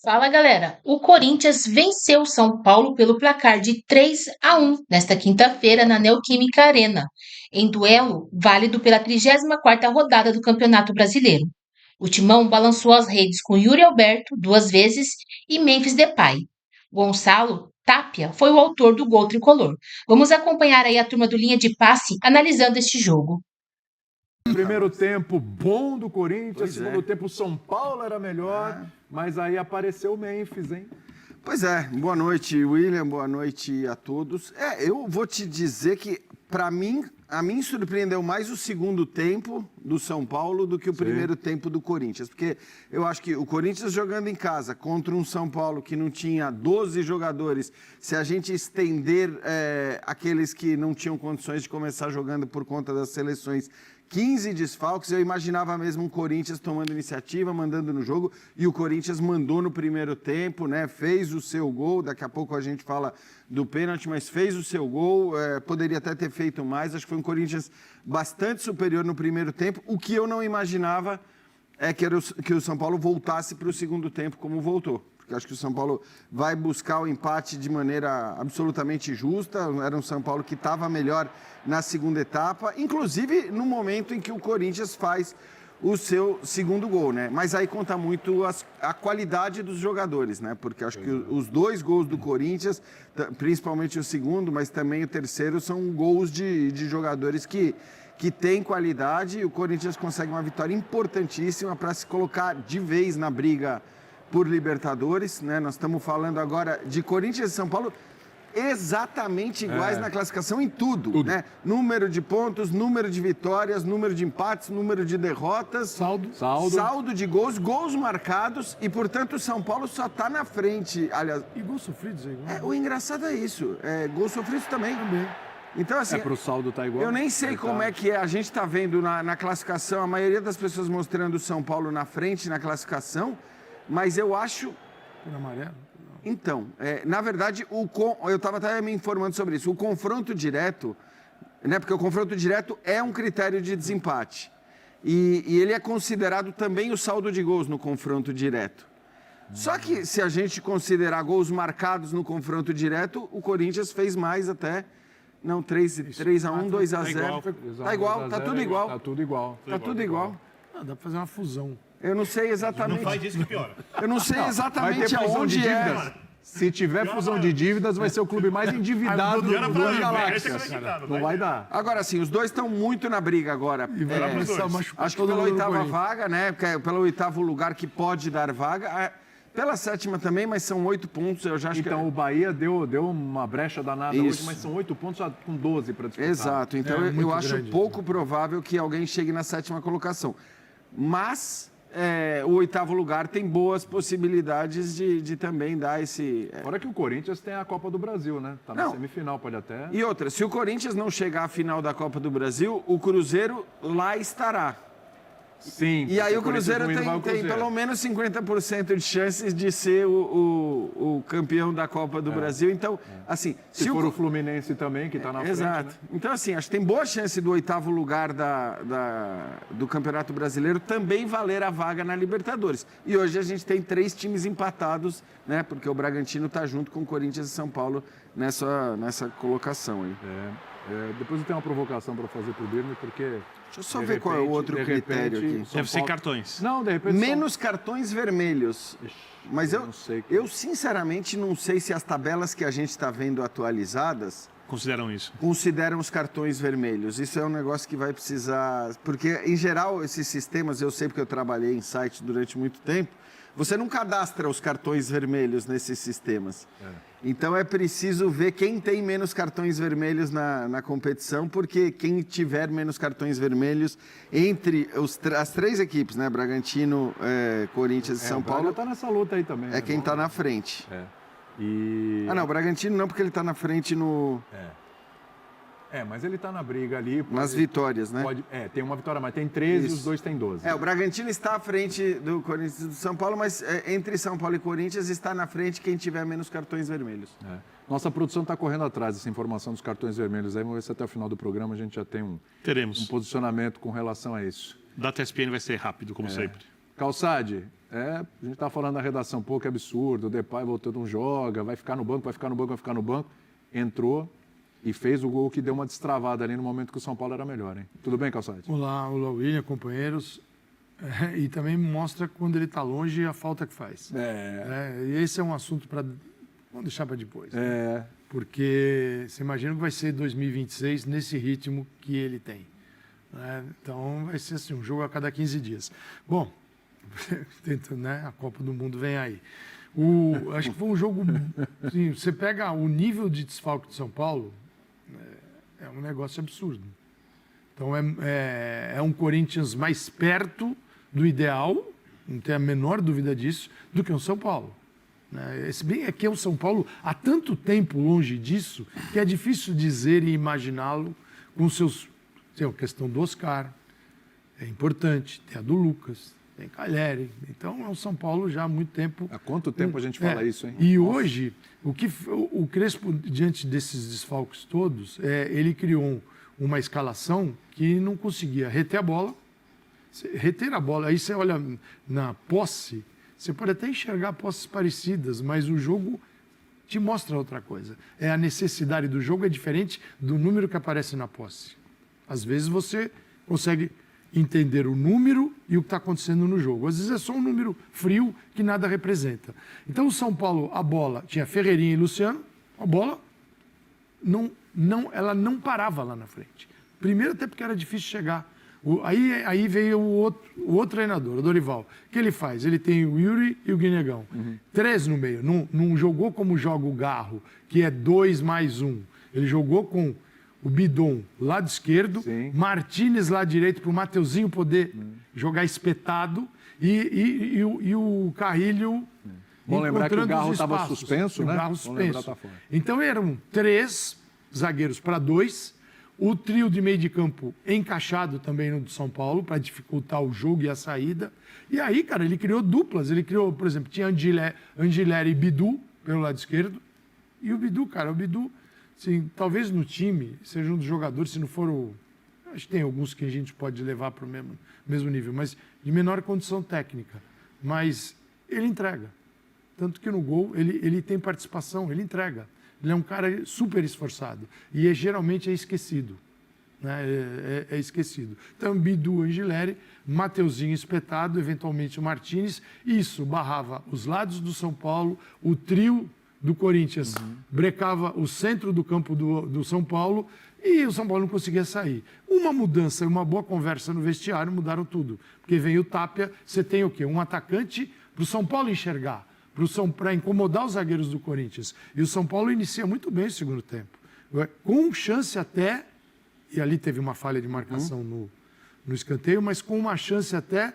Fala galera, o Corinthians venceu o São Paulo pelo placar de 3-1 nesta quinta-feira na Neoquímica Arena, em duelo válido pela 34ª rodada do Campeonato Brasileiro. O Timão balançou as redes com Yuri Alberto duas vezes e Memphis Depay. Gonçalo Tapia foi o autor do gol tricolor. Vamos acompanhar aí a turma do Linha de Passe analisando este jogo. Primeiro tempo bom do Corinthians, segundo tempo o São Paulo era melhor, mas aí apareceu o Memphis, hein? Pois é, boa noite, William, boa noite a todos. Eu vou te dizer que, para mim, a mim surpreendeu mais o segundo tempo do São Paulo do que o primeiro tempo do Corinthians, porque eu acho que o Corinthians jogando em casa contra um São Paulo que não tinha 12 jogadores, se a gente estender aqueles que não tinham condições de começar jogando por conta das seleções, 15 desfalques, eu imaginava mesmo um Corinthians tomando iniciativa, mandando no jogo, e o Corinthians mandou no primeiro tempo, né? Fez o seu gol, daqui a pouco a gente fala do pênalti, mas fez o seu gol, poderia até ter feito mais, acho que foi um Corinthians bastante superior no primeiro tempo. O que eu não imaginava é que o São Paulo voltasse para o segundo tempo como voltou. Porque acho que o São Paulo vai buscar o empate de maneira absolutamente justa. Era um São Paulo que estava melhor na segunda etapa, inclusive no momento em que o Corinthians faz o seu segundo gol, né? Mas aí conta muito a qualidade dos jogadores, né? Porque acho que os dois gols do Corinthians, principalmente o segundo, mas também o terceiro, são gols de jogadores que têm qualidade. E o Corinthians consegue uma vitória importantíssima para se colocar de vez na briga por Libertadores, né? Nós estamos falando agora de Corinthians e São Paulo exatamente iguais na classificação em tudo, né? Número de pontos, número de vitórias, número de empates, número de derrotas, saldo de gols, gols marcados e, portanto, o São Paulo só está na frente. Aliás, E gols sofridos aí, né? o engraçado é isso, gols sofridos também. Então, assim, Pro saldo tá igual. eu nem sei como é que é. A gente está vendo na classificação, a maioria das pessoas mostrando o São Paulo na frente na classificação, mas eu acho... Por amarelo? Então, na verdade, eu estava até me informando sobre isso. O confronto direto, né, porque o confronto direto é um critério de desempate. E ele é considerado também o saldo de gols no confronto direto. Só que se a gente considerar gols marcados no confronto direto, o Corinthians fez mais até. Não, 3-1, 2-0. Tá igual, tá tudo igual. Tá tudo igual. Tá tudo igual. Dá pra fazer uma fusão. Eu não sei exatamente. Não faz isso que piora. Eu não sei exatamente aonde dívidas. Se tiver fusão de dívidas, vai ser o clube mais endividado do galáxia. Não vai dar. Agora, sim, os dois estão muito na briga agora. Acho que pela oitava vaga, né? Pelo oitavo lugar que pode dar vaga. Pela sétima também, mas são 8 pontos. Eu já acho o Bahia deu uma brecha danada hoje, mas são 8 pontos já com 12 para disputar. Exato. Então eu acho pouco provável que alguém chegue na sétima colocação. Mas o oitavo lugar tem boas possibilidades de também dar esse... Fora que o Corinthians tem a Copa do Brasil, né? Tá na semifinal, pode até... E outra, se o Corinthians não chegar à final da Copa do Brasil, o Cruzeiro lá estará. Sim. E aí o Cruzeiro tem pelo menos 50% de chances de ser o campeão da Copa do Brasil. Então, assim... Se for o Fluminense também, que está na frente, exato. Né? Então, assim, acho que tem boa chance do oitavo lugar do Campeonato Brasileiro também valer a vaga na Libertadores. E hoje a gente tem 3 times empatados, né? Porque o Bragantino está junto com o Corinthians e São Paulo nessa colocação aí. Depois eu tenho uma provocação para fazer para o Birne, porque... Deixa eu só ver qual é o outro critério aqui. Deve ser cartões. Não, de repente... Menos cartões vermelhos. Mas eu sinceramente não sei se as tabelas que a gente está vendo atualizadas... Consideram isso? Consideram os cartões vermelhos. Isso é um negócio que vai precisar... Porque, em geral, esses sistemas, eu sei porque eu trabalhei em site durante muito tempo, você não cadastra os cartões vermelhos nesses sistemas. Então é preciso ver quem tem menos cartões vermelhos na competição, porque quem tiver menos cartões vermelhos entre as 3 equipes, né? Bragantino, Corinthians e São Paulo. Está nessa luta aí também. É quem está na frente. Não, o Bragantino não, porque ele está na frente no... mas ele está na briga ali. Nas vitórias, né? Tem uma vitória, mas tem 13 e os dois têm 12. O Bragantino está à frente do Corinthians e do São Paulo, mas entre São Paulo e Corinthians está na frente quem tiver menos cartões vermelhos. Nossa produção está correndo atrás dessa informação dos cartões vermelhos. Aí vamos ver se até o final do programa a gente já tem um posicionamento com relação a isso. Da TSPN vai ser rápido, como sempre. Calçade, a gente estava falando na redação, pô, que absurdo, o Depay voltando, não joga, vai ficar no banco, vai ficar no banco, vai ficar no banco. Entrou e fez o gol que deu uma destravada ali no momento que o São Paulo era melhor, hein? Tudo bem, Calçade? Olá, William, companheiros. E também mostra quando ele está longe a falta que faz. E esse é um assunto para... Vamos deixar para depois. Porque você imagina que vai ser 2026 nesse ritmo que ele tem. Então vai ser assim, um jogo a cada 15 dias. Bom, né, a Copa do Mundo vem aí. Acho que foi um jogo... Assim, você pega o nível de desfalque de São Paulo, é um negócio absurdo. Então é um Corinthians mais perto do ideal, não tem a menor dúvida disso, do que o São Paulo. Se bem é que é o São Paulo há tanto tempo longe disso que é difícil dizer e imaginá-lo com seus... Tem a questão do Oscar, é importante, tem a do Lucas, tem Calheri. Então é o São Paulo já há muito tempo... Há quanto tempo a gente fala isso, hein? E hoje, o Crespo, diante desses desfalques todos, ele criou uma escalação que não conseguia reter a bola. Reter a bola, aí você olha na posse... Você pode até enxergar posses parecidas, mas o jogo te mostra outra coisa. A necessidade do jogo é diferente do número que aparece na posse. Às vezes você consegue entender o número e o que está acontecendo no jogo. Às vezes é só um número frio que nada representa. Então o São Paulo, a bola, tinha Ferreirinha e Luciano, a bola ela não parava lá na frente. Primeiro até porque era difícil chegar. Aí veio o outro treinador, o Dorival. O que ele faz? Ele tem o Yuri e o Guinegão. 3 no meio. Não jogou como joga o Garro, que é 2 mais 1. Ele jogou com o Bidon lado esquerdo, Martínez lado direito, para o Mateuzinho poder jogar espetado, e o Carrilho... Bom lembrar que o Garro estava suspenso, né? O Garro suspenso. Então eram 3 zagueiros para 2, o trio de meio de campo encaixado também no do São Paulo, para dificultar o jogo e a saída. E aí, cara, ele criou duplas. Ele criou, por exemplo, tinha Angileri e Bidu pelo lado esquerdo. E o Bidu, assim, talvez no time seja um dos jogadores, se não for o... Acho que tem alguns que a gente pode levar para o mesmo nível, mas de menor condição técnica. Mas ele entrega. Tanto que no gol ele tem participação, ele entrega. Ele é um cara super esforçado. E geralmente é esquecido. Né? É esquecido. Então, Bidu, Angileri, Mateuzinho espetado, eventualmente o Martínez. Isso barrava os lados do São Paulo, o trio do Corinthians brecava o centro do campo do São Paulo e o São Paulo não conseguia sair. Uma mudança e uma boa conversa no vestiário mudaram tudo. Porque vem o Tapia, você tem o quê? Um atacante para o São Paulo enxergar, para incomodar os zagueiros do Corinthians. E o São Paulo inicia muito bem o segundo tempo. Com chance até, e ali teve uma falha de marcação no escanteio, mas com uma chance até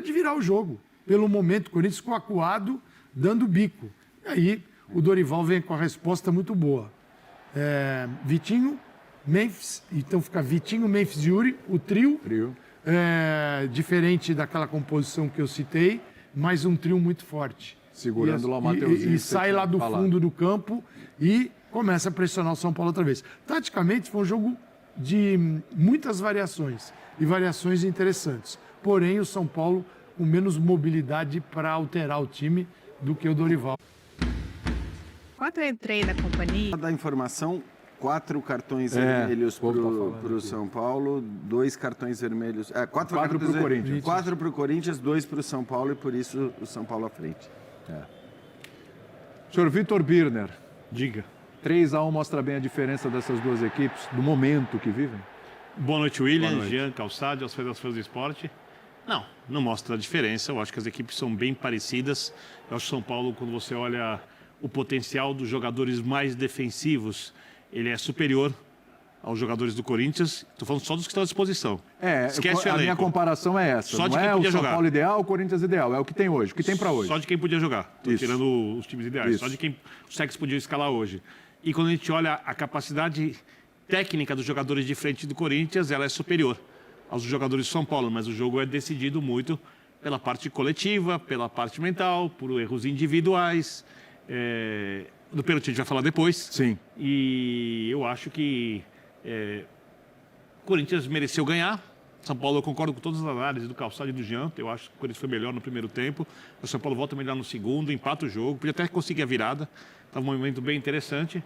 de virar o jogo. Pelo momento, o Corinthians ficou acuado, dando bico. E aí o Dorival vem com a resposta muito boa. Vitinho, Memphis, então fica Vitinho, Memphis e Yuri, o trio. Diferente daquela composição que eu citei, mas um trio muito forte. Segurando lá o Mateuzinho. E sai lá do fundo do campo e começa a pressionar o São Paulo outra vez. Taticamente, foi um jogo de muitas variações, e variações interessantes. Porém, o São Paulo com menos mobilidade para alterar o time do que o Dorival. Quando eu entrei na companhia... Da informação, 4 cartões vermelhos para o São Paulo, 2 cartões vermelhos... 4 para o Corinthians. 4 para o Corinthians, 2 para o São Paulo, e por isso o São Paulo à frente. Senhor Vitor Birner, diga. 3-1 mostra bem a diferença dessas duas equipes, do momento que vivem? Boa noite, William, boa noite. Jean, Calçade, aos fãs do esporte. Não mostra a diferença. Eu acho que as equipes são bem parecidas. Eu acho que o São Paulo, quando você olha o potencial dos jogadores mais defensivos, ele é superior aos jogadores do Corinthians. Estou falando só dos que estão à disposição. Esquece a minha comparação é essa. Só de não quem é podia o São jogar. Paulo ideal, o Corinthians ideal. É o que tem hoje, o que tem para hoje. Só de quem podia jogar. Estou tirando os times ideais. Isso. Só de quem os técnicos podiam escalar hoje. E quando a gente olha a capacidade técnica dos jogadores de frente do Corinthians, ela é superior aos jogadores do São Paulo. Mas o jogo é decidido muito pela parte coletiva, pela parte mental, por erros individuais. Do pênalti a gente vai falar depois. Sim. E eu acho que o Corinthians mereceu ganhar. São Paulo, eu concordo com todas as análises do Calçado e do Jean. Eu acho que o Corinthians foi melhor no primeiro tempo. O São Paulo volta melhor no segundo, empata o jogo. Podia até conseguir a virada. Estava um momento bem interessante.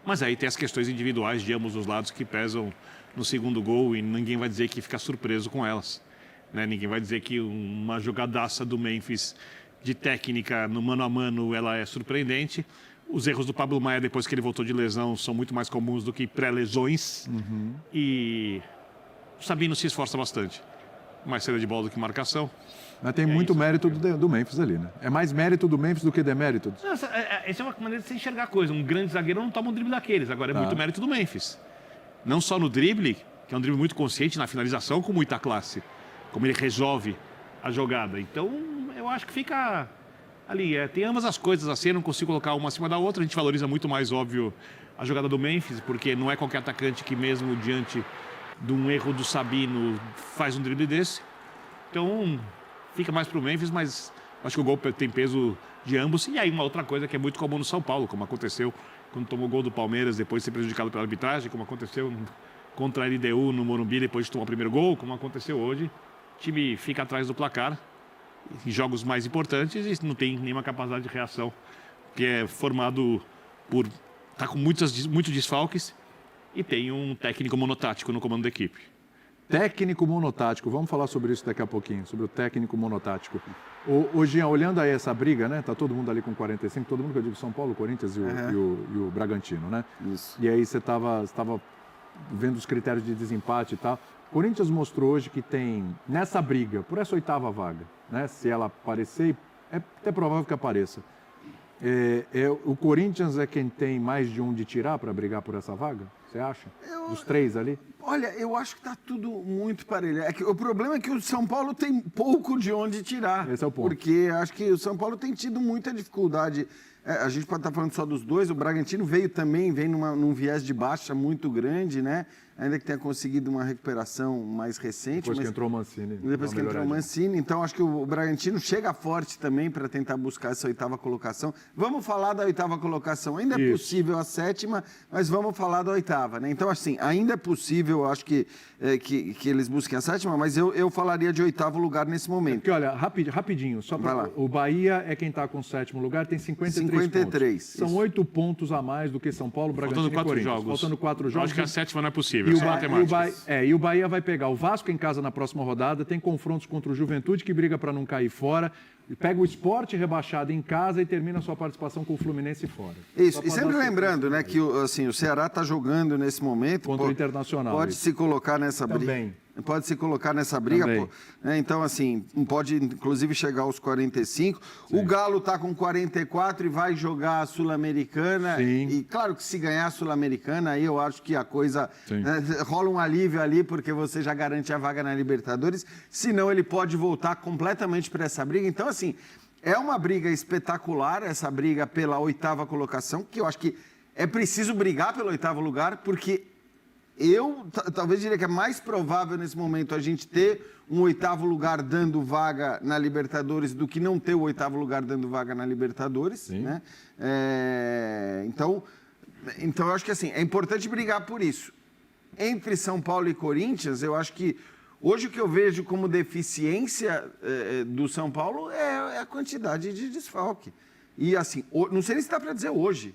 Mas aí tem as questões individuais de ambos os lados que pesam no segundo gol e ninguém vai dizer que fica surpreso com elas. Né? Ninguém vai dizer que uma jogadaça do Memphis de técnica no mano a mano ela é surpreendente. Os erros do Pablo Maia depois que ele voltou de lesão são muito mais comuns do que pré-lesões. E o Sabino se esforça bastante. Mais saída de bola do que marcação. Mas tem muito mérito do Memphis ali, né? É mais mérito do Memphis do que demérito. Essa é uma maneira de você enxergar a coisa. Um grande zagueiro não toma um drible daqueles. Agora é muito mérito do Memphis. Não só no drible, que é um drible muito consciente, na finalização com muita classe. Como ele resolve a jogada. Então, eu acho que fica ali. Tem ambas as coisas assim, eu não consigo colocar uma acima da outra. A gente valoriza muito mais, óbvio, a jogada do Memphis, porque não é qualquer atacante que mesmo diante de um erro do Sabino faz um drible desse. Então, fica mais para o Memphis, mas acho que o gol tem peso de ambos. E aí uma outra coisa que é muito comum no São Paulo, como aconteceu quando tomou o gol do Palmeiras depois de ser prejudicado pela arbitragem, como aconteceu contra a LDU no Morumbi depois de tomar o primeiro gol, como aconteceu hoje. O time fica atrás do placar em jogos mais importantes e não tem nenhuma capacidade de reação, que é formado por... Está com muitos desfalques e tem um técnico monotático no comando da equipe. Técnico monotático, vamos falar sobre isso daqui a pouquinho, sobre o técnico monotático. Ô Jean, olhando aí essa briga, né? Tá todo mundo ali com 45, todo mundo que eu digo São Paulo, Corinthians e o Bragantino, né? Isso. E aí você estava vendo os critérios de desempate e tal. Corinthians mostrou hoje que tem, nessa briga, por essa 8ª vaga, né? Se ela aparecer, é até provável que apareça. O Corinthians é quem tem mais de onde tirar para brigar por essa vaga? Você acha? Dos 3 ali? Olha, eu acho que está tudo muito parelho. O problema é que o São Paulo tem pouco de onde tirar. Esse é o ponto. Porque acho que o São Paulo tem tido muita dificuldade. A gente pode estar falando só dos dois. O Bragantino vem num viés de baixa muito grande, né? Ainda que tenha conseguido uma recuperação mais recente. Depois que entrou o Mancini. Depois que entrou o Mancini. Então, acho que o Bragantino chega forte também para tentar buscar essa 8ª colocação. Vamos falar da 8ª colocação. Ainda é possível a 7ª, mas vamos falar da 8ª, né? Então, assim, ainda é possível, acho que eles busquem a 7ª, mas eu falaria de 8º lugar nesse momento. Porque, olha, rapidinho, só para o Bahia é quem está com o 7º lugar, tem 53 pontos. São 8 pontos a mais do que São Paulo, Bragantino e Corinthians. Faltando 4 jogos. Acho que a 7ª não é possível. E o Bahia vai pegar o Vasco em casa na próxima rodada, tem confrontos contra o Juventude, que briga para não cair fora, pega o Sport rebaixado em casa e termina a sua participação com o Fluminense fora. Isso, e sempre lembrando, né, que o Ceará está jogando nesse momento. Contra o Internacional. Pode se colocar nessa briga. Também. Pode se colocar nessa briga, Também. né? Então, assim, pode inclusive chegar aos 45. Sim. O Galo está com 44 e vai jogar a Sul-Americana. E claro que se ganhar a Sul-Americana, aí eu acho que a coisa rola um alívio ali, porque você já garante a vaga na Libertadores. Senão ele pode voltar completamente para essa briga. Então, assim, é uma briga espetacular, essa briga pela 8ª colocação, que eu acho que é preciso brigar pelo 8º lugar, porque eu talvez diria que é mais provável nesse momento a gente ter um 8º lugar dando vaga na Libertadores do que não ter o 8º lugar dando vaga na Libertadores, né? Então eu acho que assim, é importante brigar por isso. Entre São Paulo e Corinthians, eu acho que hoje o que eu vejo como deficiência do São Paulo é a quantidade de desfalque. E assim, não sei nem se dá para dizer hoje,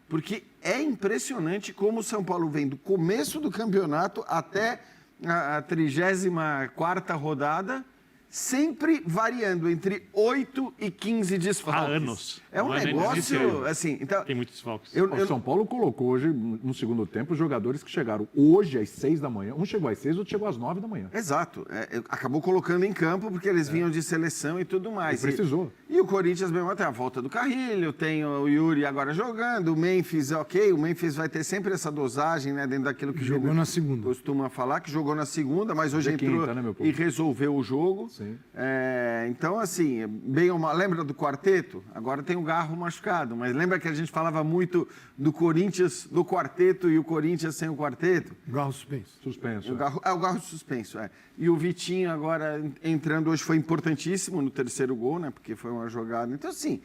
porque é impressionante como o São Paulo vem do começo do campeonato até a 34ª rodada, sempre variando entre 8 e 15 desfalques. Há anos. É um negócio, assim... Então, tem muitos desfalques. O São Paulo colocou hoje, no segundo tempo, os jogadores que chegaram hoje às 6 da manhã. Um chegou às 6, outro chegou às 9 da manhã. Exato. Acabou colocando em campo, porque eles vinham de seleção e tudo mais. E precisou. E o Corinthians mesmo tem a volta do Carrilho, tem o Yuri agora jogando, o Memphis, o Memphis vai ter sempre essa dosagem, né, dentro daquilo que jogou na segunda. Costuma falar, que jogou na segunda, mas hoje entrou quinta, né, e resolveu o jogo. Sim. Então, assim, lembra do quarteto? Agora tem o Garro machucado, mas lembra que a gente falava muito do Corinthians, do quarteto e o Corinthians sem o quarteto? Garro suspenso. O Garro suspenso, E o Vitinho agora entrando hoje foi importantíssimo no terceiro gol, né? Porque foi uma jogada. Então, assim,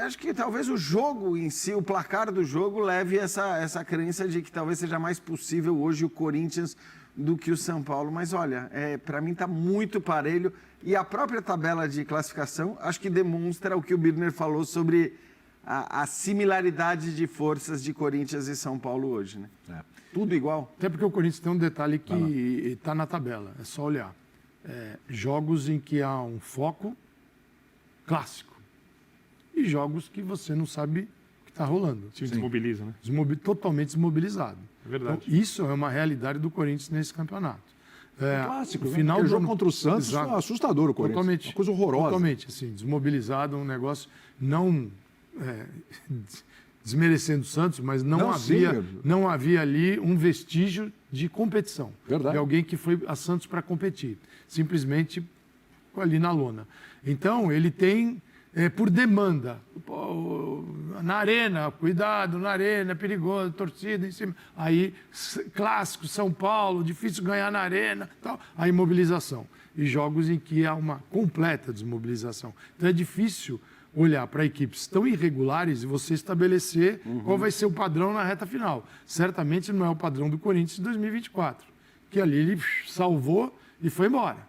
acho que talvez o jogo em si, o placar do jogo, leve essa crença de que talvez seja mais possível hoje o Corinthians do que o São Paulo. Mas olha, para mim está muito parelho. E a própria tabela de classificação acho que demonstra o que o Birner falou sobre a similaridade de forças de Corinthians e São Paulo hoje, né? Tudo igual. Até porque o Corinthians tem um detalhe que está na tabela, é só olhar. Jogos em que há um foco clássico e jogos que você não sabe o que está rolando. O time desmobiliza, né? Totalmente desmobilizado. É verdade. Então, isso é uma realidade do Corinthians nesse campeonato. Clássico, o né? final Porque o do jogo ano- contra o Santos Exato. foi assustador o Corinthians. Totalmente. Uma coisa horrorosa. Totalmente, assim, desmobilizado, um negócio não desmerecendo o Santos, mas Não, não havia ali um vestígio de competição. Verdade. De alguém que foi a Santos para competir. Simplesmente ali na lona. Então, ele tem, por demanda, na arena, cuidado, na arena, é perigoso, torcida em cima. Aí, clássico, São Paulo, difícil ganhar na arena, tal. Aí, mobilização. E jogos em que há uma completa desmobilização. Então, é difícil olhar para equipes tão irregulares e você estabelecer qual vai ser o padrão na reta final. Certamente não é o padrão do Corinthians de 2024, que ali ele salvou e foi embora.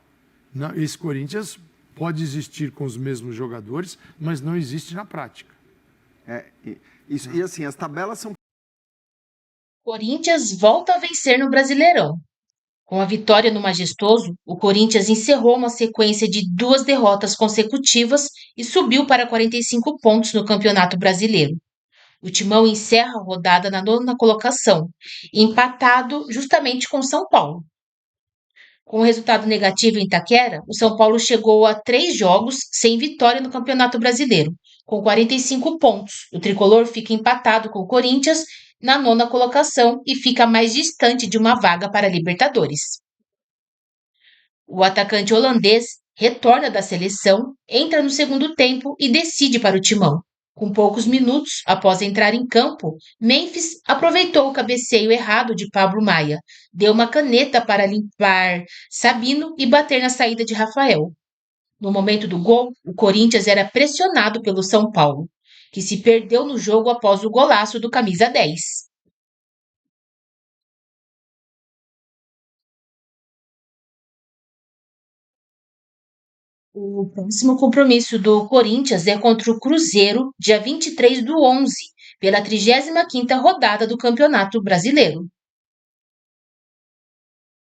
Esse Corinthians pode existir com os mesmos jogadores, mas não existe na prática. E assim, as tabelas são... Corinthians volta a vencer no Brasileirão. Com a vitória no Majestoso, o Corinthians encerrou uma sequência de 2 derrotas consecutivas e subiu para 45 pontos no Campeonato Brasileiro. O Timão encerra a rodada na 9ª colocação, empatado justamente com São Paulo. Com o resultado negativo em Itaquera, o São Paulo chegou a 3 jogos sem vitória no Campeonato Brasileiro, com 45 pontos. O tricolor fica empatado com o Corinthians na 9ª colocação e fica mais distante de uma vaga para a Libertadores. O atacante holandês retorna da seleção, entra no segundo tempo e decide para o Timão. Com poucos minutos após entrar em campo, Memphis aproveitou o cabeceio errado de Pablo Maia, deu uma caneta para limpar Sabino e bater na saída de Rafael. No momento do gol, o Corinthians era pressionado pelo São Paulo, que se perdeu no jogo após o golaço do camisa 10. O próximo compromisso do Corinthians é contra o Cruzeiro, dia 23/11, pela 35ª rodada do Campeonato Brasileiro.